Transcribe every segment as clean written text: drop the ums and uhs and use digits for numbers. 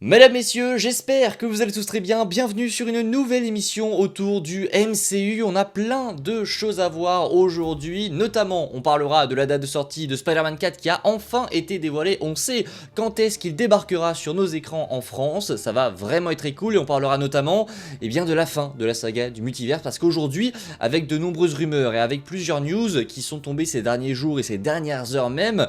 Mesdames, messieurs, j'espère que vous allez tous très bien. Bienvenue sur une nouvelle émission autour du MCU. On a plein de choses à voir aujourd'hui. Notamment, on parlera de la date de sortie de Spider-Man 4 qui a enfin été dévoilée. On sait quand est-ce qu'il débarquera sur nos écrans en France. Ça va vraiment être très cool. Et on parlera notamment de la fin de la saga du multivers. Parce qu'aujourd'hui, avec de nombreuses rumeurs et avec plusieurs news qui sont tombées ces derniers jours et ces dernières heures même,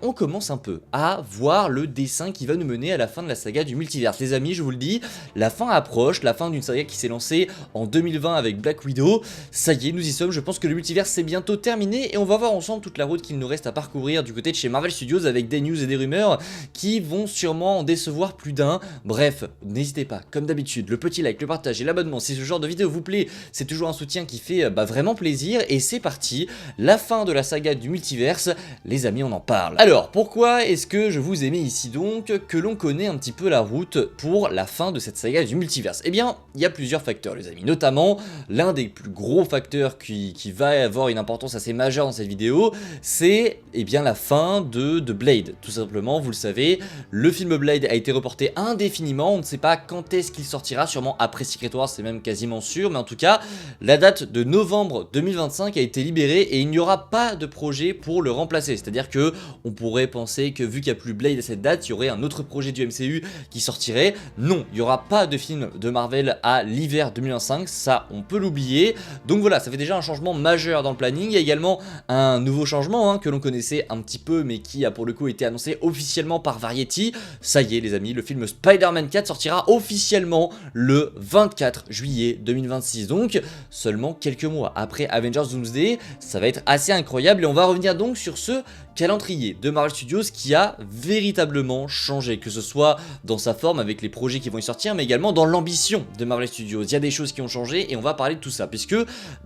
on commence un peu à voir le dessin qui va nous mener à la fin de la saga du multivers. Les amis, je vous le dis, la fin approche, la fin d'une saga qui s'est lancée en 2020 avec Black Widow. Ça y est, nous y sommes, je pense que le multivers c'est bientôt terminé et on va voir ensemble toute la route qu'il nous reste à parcourir du côté de chez Marvel Studios avec des news et des rumeurs qui vont sûrement en décevoir plus d'un. Bref, n'hésitez pas, comme d'habitude, le petit like, le partage et l'abonnement si ce genre de vidéo vous plaît, c'est toujours un soutien qui fait vraiment plaisir. Et c'est parti, la fin de la saga du multiverse, les amis, on en parle. Alors, pourquoi est-ce que je vous ai mis ici donc que l'on connaît un petit peu la route pour la fin de cette saga du multiverse? Eh bien, il y a plusieurs facteurs les amis, notamment l'un des plus gros facteurs qui va avoir une importance assez majeure dans cette vidéo, c'est la fin de Blade. Tout simplement, vous le savez, le film Blade a été reporté indéfiniment, on ne sait pas quand est-ce qu'il sortira, sûrement après Secret Wars, c'est même quasiment sûr, mais en tout cas, la date de novembre 2025 a été libérée et il n'y aura pas de projet pour le remplacer, c'est-à-dire que on pourrait penser que vu qu'il n'y a plus Blade à cette date, il y aurait un autre projet du MCU qui sortirait. Non, il n'y aura pas de film de Marvel à l'hiver 2025, ça on peut l'oublier. Donc voilà, ça fait déjà un changement majeur dans le planning. Il y a également un nouveau changement que l'on connaissait un petit peu mais qui a pour le coup été annoncé officiellement par Variety. Ça y est les amis, le film Spider-Man 4 sortira officiellement le 24 juillet 2026, donc seulement quelques mois après Avengers Doomsday. Ça va être assez incroyable et on va revenir donc sur ce calendrier de Marvel Studios qui a véritablement changé, que ce soit dans sa forme avec les projets qui vont y sortir, mais également dans l'ambition de Marvel Studios. Il y a des choses qui ont changé et on va parler de tout ça, puisque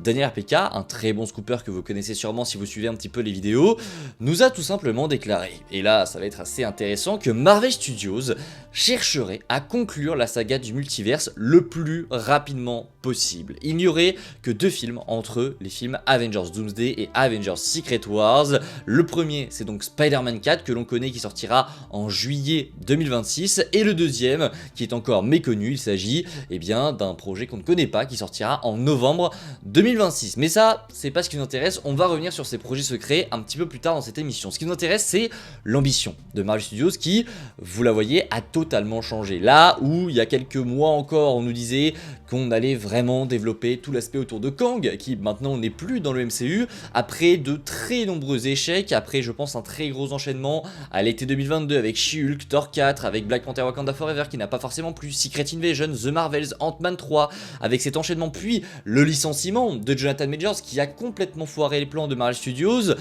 Daniel RPK, un très bon scooper que vous connaissez sûrement si vous suivez un petit peu les vidéos, nous a tout simplement déclaré, et là ça va être assez intéressant, que Marvel Studios chercherait à conclure la saga du multiverse le plus rapidement possible. Il n'y aurait que 2 films entre les films Avengers Doomsday et Avengers Secret Wars. Le premier c'est donc Spider-Man 4 que l'on connaît qui sortira en juillet 2026 et le deuxième qui est encore méconnu, il s'agit d'un projet qu'on ne connaît pas qui sortira en novembre 2026. Mais ça c'est pas ce qui nous intéresse, on va revenir sur ces projets secrets un petit peu plus tard dans cette émission. Ce qui nous intéresse c'est l'ambition de Marvel Studios qui, vous la voyez, a totalement changé. Là où il y a quelques mois encore on nous disait qu'on allait vraiment développer tout l'aspect autour de Kang qui maintenant n'est plus dans le MCU après de très nombreux échecs, après je pense un très gros enchaînement à l'été 2022 avec She-Hulk, Thor 4, avec Black Panther Wakanda Forever qui n'a pas forcément plu, Secret Invasion, The Marvels, Ant-Man 3, avec cet enchaînement, puis le licenciement de Jonathan Majors qui a complètement foiré les plans de Marvel Studios.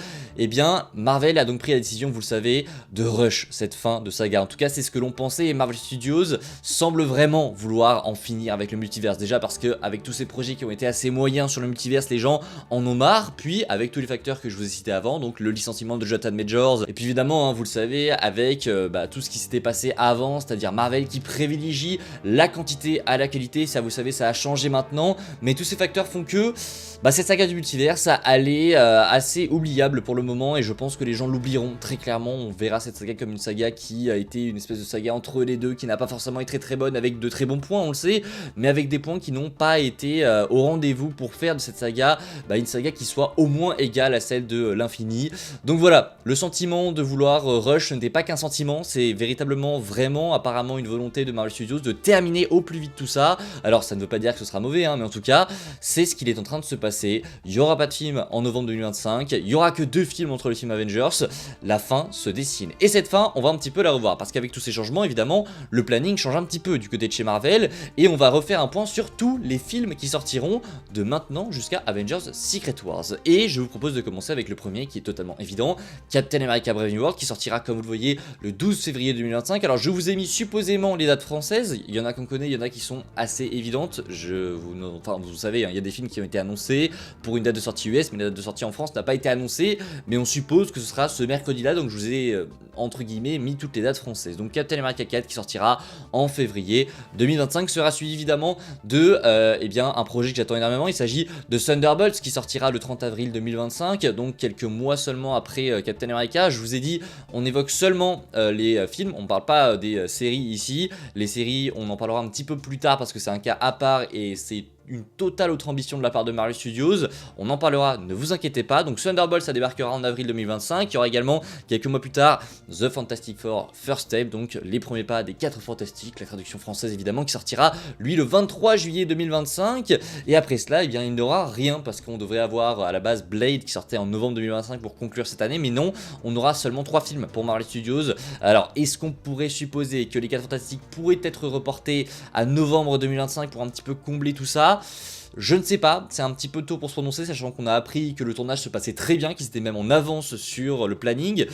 Marvel a donc pris la décision, vous le savez, de rush cette fin de saga. En tout cas c'est ce que l'on pensait et Marvel Studios semble vraiment vouloir en finir avec le multiverse, déjà parce que avec tous ces projets qui ont été assez moyens sur le multiverse, les gens en ont marre, puis avec tous les facteurs que je vous ai cités avant, donc le licenciement de Jonathan Majors, et puis évidemment vous le savez avec tout ce qui s'était passé avant, c'est-à-dire Marvel qui privilégie la quantité à la qualité. Ça vous savez, ça a changé maintenant, mais tous ces facteurs font que cette saga du multiverse elle est assez oubliable pour le moment et je pense que les gens l'oublieront très clairement. On verra cette saga comme une saga qui a été une espèce de saga entre les deux, qui n'a pas forcément été très bonne, avec de très bons points on le sait, mais avec des points qui n'ont pas été au rendez-vous pour faire de cette saga une saga qui soit au moins égale à celle de l'infini. Donc voilà, le sentiment de vouloir rush n'était pas qu'un sentiment, c'est véritablement vraiment apparemment une volonté de Marvel Studios de terminer au plus vite tout ça. Alors ça ne veut pas dire que ce sera mauvais mais en tout cas c'est ce qu'il est en train de se passer. Il n'y aura pas de film en novembre 2025, il n'y aura que 2 films entre les films Avengers, la fin se dessine. Et cette fin on va un petit peu la revoir parce qu'avec tous ces changements évidemment le planning change un petit peu du côté de chez Marvel et on va refaire un point sur tous les films qui sortiront de maintenant jusqu'à Avengers Secret Wars. Et je vous propose de commencer avec le premier qui est totalement évident, Captain America Brave New World, qui sortira comme vous le voyez le 12 février 2025. Alors je vous ai mis supposément les dates françaises, il y en a qu'on connaît, il y en a qui sont assez évidentes. Vous savez, il y a des films qui ont été annoncés pour une date de sortie US, mais la date de sortie en France n'a pas été annoncée, mais on suppose que ce sera ce mercredi là, donc je vous ai entre guillemets mis toutes les dates françaises. Donc Captain America 4 qui sortira en février 2025 sera suivi évidemment de eh bien, un projet que j'attends énormément. Il s'agit de Thunderbolts qui sortira le 30 avril 2025, donc quelques mois seulement après Captain America. Je vous ai dit, on évoque seulement les films, on ne parle pas des séries ici. Les séries, on en parlera un petit peu plus tard parce que c'est un cas à part et c'est une totale autre ambition de la part de Marvel Studios. On en parlera, ne vous inquiétez pas. Donc Thunderbolt, ça débarquera en avril 2025. Il y aura également, quelques mois plus tard, The Fantastic Four First Step, donc les premiers pas des 4 Fantastiques, la traduction française évidemment, qui sortira lui le 23 juillet 2025. Et après cela, eh bien, il n'y aura rien parce qu'on devrait avoir à la base Blade qui sortait en novembre 2025 pour conclure cette année. Mais non, on aura seulement 3 films pour Marvel Studios. Alors, est-ce qu'on pourrait supposer que les 4 Fantastiques pourraient être reportés à novembre 2025 pour un petit peu combler tout ça? Je ne sais pas, c'est un petit peu tôt pour se prononcer, sachant qu'on a appris que le tournage se passait très bien, qu'ils étaient même en avance sur le planning.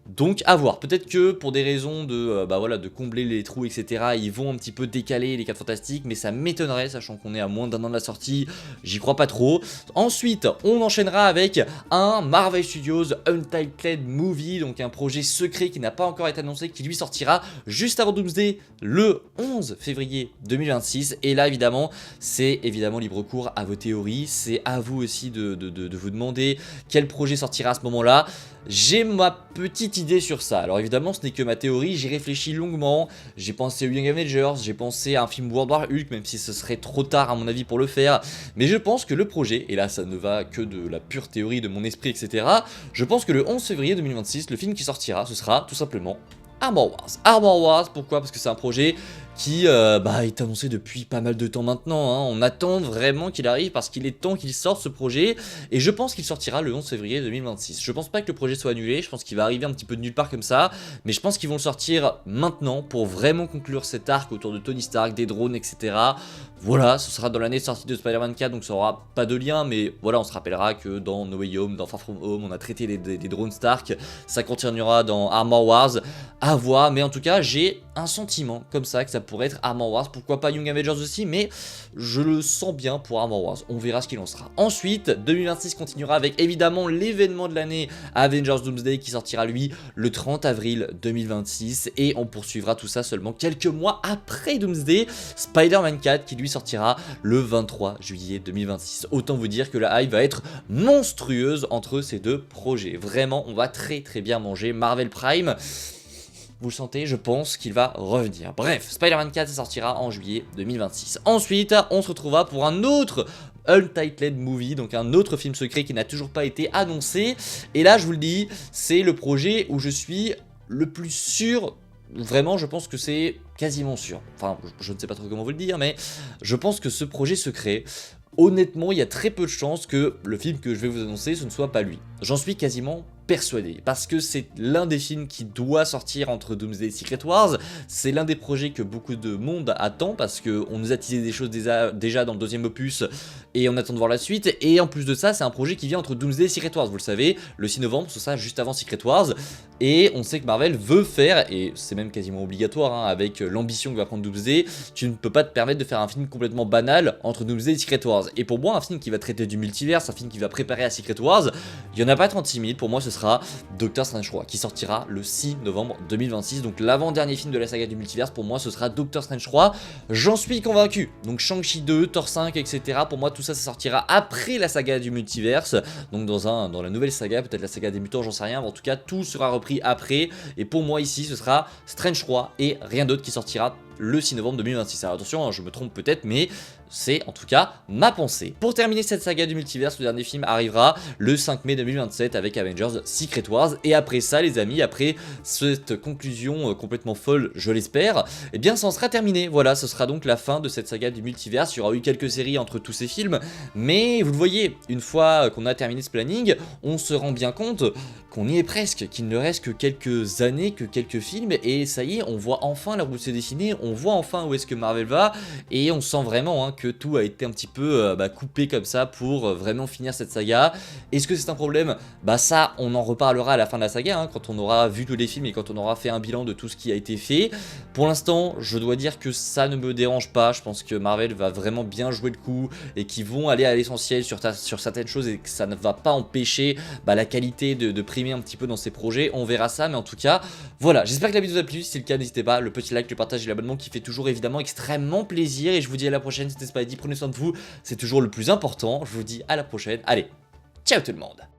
Donc à voir, peut-être que pour des raisons de, voilà, de combler les trous etc, ils vont un petit peu décaler les 4 Fantastiques, mais ça m'étonnerait, sachant qu'on est à moins d'un an de la sortie, j'y crois pas trop. Ensuite, on enchaînera avec un Marvel Studios Untitled Movie, donc un projet secret qui n'a pas encore été annoncé, qui lui sortira juste avant Doomsday, le 11 février 2026, et là évidemment, c'est évidemment libre cours à vos théories, c'est à vous aussi de vous demander quel projet sortira à ce moment-là. J'ai ma petite idée sur ça. Alors évidemment ce n'est que ma théorie, j'y réfléchi longuement, j'ai pensé aux Young Avengers, j'ai pensé à un film World War Hulk, même si ce serait trop tard à mon avis pour le faire, mais je pense que le projet, et là ça ne va que de la pure théorie de mon esprit etc, je pense que le 11 février 2026, le film qui sortira, ce sera tout simplement Armor Wars. Armor Wars, pourquoi? Parce que c'est un projet qui est annoncé depuis pas mal de temps maintenant, hein. On attend vraiment qu'il arrive parce qu'il est temps qu'il sorte ce projet, et je pense qu'il sortira le 11 février 2026. Je pense pas que le projet soit annulé, je pense qu'il va arriver un petit peu de nulle part comme ça, mais je pense qu'ils vont le sortir maintenant pour vraiment conclure cet arc autour de Tony Stark, des drones, etc. Voilà, ce sera dans l'année de sortie de Spider-Man 4, donc ça aura pas de lien, mais voilà, on se rappellera que dans No Way Home, dans Far From Home, on a traité des drones Stark, ça continuera dans Armor Wars, à voir, mais en tout cas, j'ai un sentiment comme ça que ça pourrait être Armor Wars, pourquoi pas Young Avengers aussi, mais je le sens bien pour Armor Wars, on verra ce qu'il en sera. Ensuite, 2026 continuera avec évidemment l'événement de l'année Avengers Doomsday qui sortira lui le 30 avril 2026, et on poursuivra tout ça seulement quelques mois après Doomsday, Spider-Man 4 qui lui sortira le 23 juillet 2026. Autant vous dire que la hype va être monstrueuse entre ces deux projets. Vraiment, on va très bien manger. Marvel Prime, vous le sentez, je pense qu'il va revenir. Bref, Spider-Man 4 sortira en juillet 2026. Ensuite, on se retrouvera pour un autre Untitled Movie, donc un autre film secret qui n'a toujours pas été annoncé. Et là, je vous le dis, c'est le projet où je suis le plus sûr. Vraiment, je pense que c'est quasiment sûr. Enfin, je ne sais pas trop comment vous le dire, mais je pense que ce projet secret, honnêtement, il y a très peu de chances que le film que je vais vous annoncer, ce ne soit pas lui. J'en suis quasiment persuadé, parce que c'est l'un des films qui doit sortir entre Doomsday et Secret Wars, c'est l'un des projets que beaucoup de monde attend, parce qu'on nous a teasé des choses déjà dans le deuxième opus, et on attend de voir la suite, et en plus de ça, c'est un projet qui vient entre Doomsday et Secret Wars, vous le savez, le 6 novembre, ce sera juste avant Secret Wars, et on sait que Marvel veut faire, et c'est même quasiment obligatoire, hein, avec l'ambition que va prendre Doomsday, tu ne peux pas te permettre de faire un film complètement banal entre Doomsday et Secret Wars, et pour moi, un film qui va traiter du multiverse, un film qui va préparer à Secret Wars, il n'y en a pas 36 000, pour moi ce sera Doctor Strange 3 qui sortira le 6 novembre 2026, donc l'avant-dernier film de la saga du multiverse, pour moi ce sera Doctor Strange 3, j'en suis convaincu. Donc Shang-Chi 2, Thor 5, etc, pour moi tout ça sortira après la saga du multiverse, donc dans la nouvelle saga, peut-être la saga des mutants, j'en sais rien, mais en tout cas tout sera repris après, et pour moi ici ce sera Strange 3 et rien d'autre qui sortira le 6 novembre 2026. Alors attention, hein, je me trompe peut-être, mais c'est en tout cas ma pensée. Pour terminer cette saga du multiverse, le dernier film arrivera le 5 mai 2027 avec Avengers Secret Wars. Et après ça, les amis, après cette conclusion complètement folle, je l'espère, eh bien ça en sera terminé. Voilà, ce sera donc la fin de cette saga du multiverse. Il y aura eu quelques séries entre tous ces films, mais vous le voyez, une fois qu'on a terminé ce planning, on se rend bien compte qu'on y est presque, qu'il ne reste que quelques années, que quelques films, et ça y est, on voit enfin la route se dessiner, on voit enfin où est-ce que Marvel va, et on sent vraiment que tout a été un petit peu coupé comme ça pour vraiment finir cette saga. Est-ce que c'est un problème? Bah ça, on en reparlera à la fin de la saga, hein, quand on aura vu tous les films et quand on aura fait un bilan de tout ce qui a été fait. Pour l'instant, je dois dire que ça ne me dérange pas, je pense que Marvel va vraiment bien jouer le coup, et qu'ils vont aller à l'essentiel sur certaines choses, et que ça ne va pas empêcher la qualité de primer un petit peu dans ces projets. On verra ça, mais en tout cas, voilà, j'espère que la vidéo vous a plu. Si c'est le cas, n'hésitez pas, le petit like, le partage et l'abonnement donc qui fait toujours évidemment extrêmement plaisir. Et je vous dis à la prochaine, c'était Spidey, prenez soin de vous, c'est toujours le plus important. Je vous dis à la prochaine, allez, ciao tout le monde.